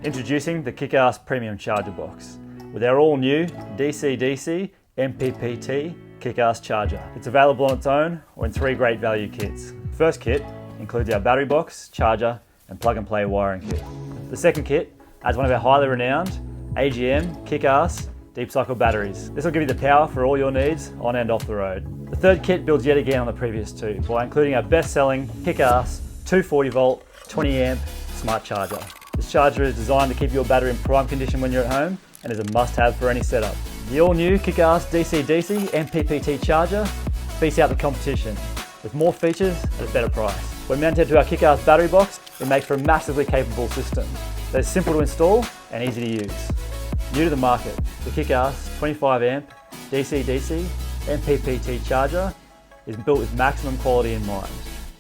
Introducing the KickAss Premium Charger Box with our all new DCDC MPPT KickAss charger. It's available on its own or in 3 great value kits. The first kit includes our battery box, charger and plug and play wiring kit. The second kit adds one of our highly renowned AGM KickAss deep cycle batteries. This will give you the power for all your needs on and off the road. The third kit builds yet again on the previous 2 by including our best-selling KickAss 240 volt 20 amp smart charger. This charger is designed to keep your battery in prime condition when you're at home and is a must-have for any setup. The all-new KickAss DCDC MPPT charger beats out the competition with more features at a better price. When mounted to our KickAss battery box, it makes for a massively capable system that is simple to install and easy to use. New to the market, the KickAss 25 amp DCDC MPPT charger is built with maximum quality in mind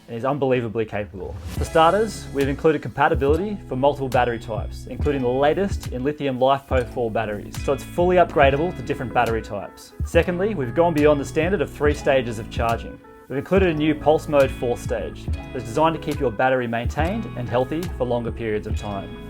and is unbelievably capable. For starters, we've included compatibility for multiple battery types, including the latest in lithium LiFePO4 batteries, so it's fully upgradable to different battery types. Secondly, we've gone beyond the standard of 3 stages of charging. We've included a new pulse mode 4th stage that's designed to keep your battery maintained and healthy for longer periods of time.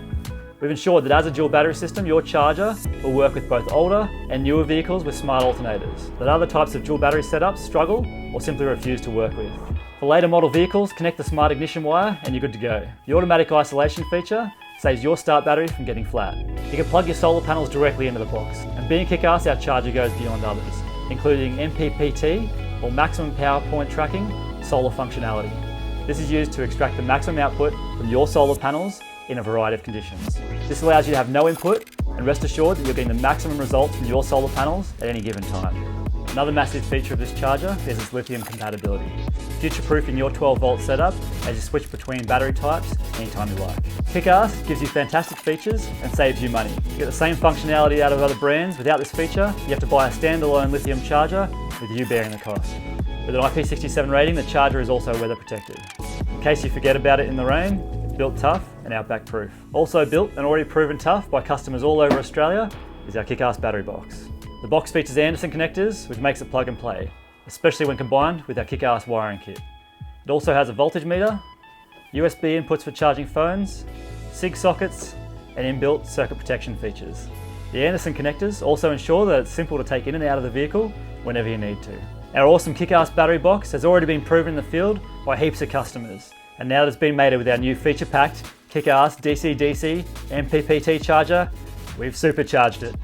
We've ensured that as a dual battery system, your charger will work with both older and newer vehicles with smart alternators that other types of dual battery setups struggle or simply refuse to work with. For later model vehicles, connect the smart ignition wire and you're good to go. The automatic isolation feature saves your start battery from getting flat. You can plug your solar panels directly into the box. And being KickAss, our charger goes beyond others, including MPPT or maximum power point tracking solar functionality. This is used to extract the maximum output from your solar panels in a variety of conditions. This allows you to have no input and rest assured that you're getting the maximum results from your solar panels at any given time. Another massive feature of this charger is its lithium compatibility, future-proofing your 12 volt setup as you switch between battery types anytime you like. KickAss gives you fantastic features and saves you money. You get the same functionality out of other brands. Without this feature, you have to buy a standalone lithium charger with you bearing the cost. With an Ip67 rating, the charger is also weather protected. In case you forget about it in the rain, it's built tough and Outback proof. Also built and already proven tough by customers all over Australia is our KickAss battery box. The box features Anderson connectors, which makes it plug and play, especially when combined with our KickAss wiring kit. It also has a voltage meter, USB inputs for charging phones, SIG sockets, and inbuilt circuit protection features. The Anderson connectors also ensure that it's simple to take in and out of the vehicle whenever you need to. Our awesome KickAss battery box has already been proven in the field by heaps of customers, and now that it's been mated with our new feature-packed KickAss DCDC MPPT charger, we've supercharged it.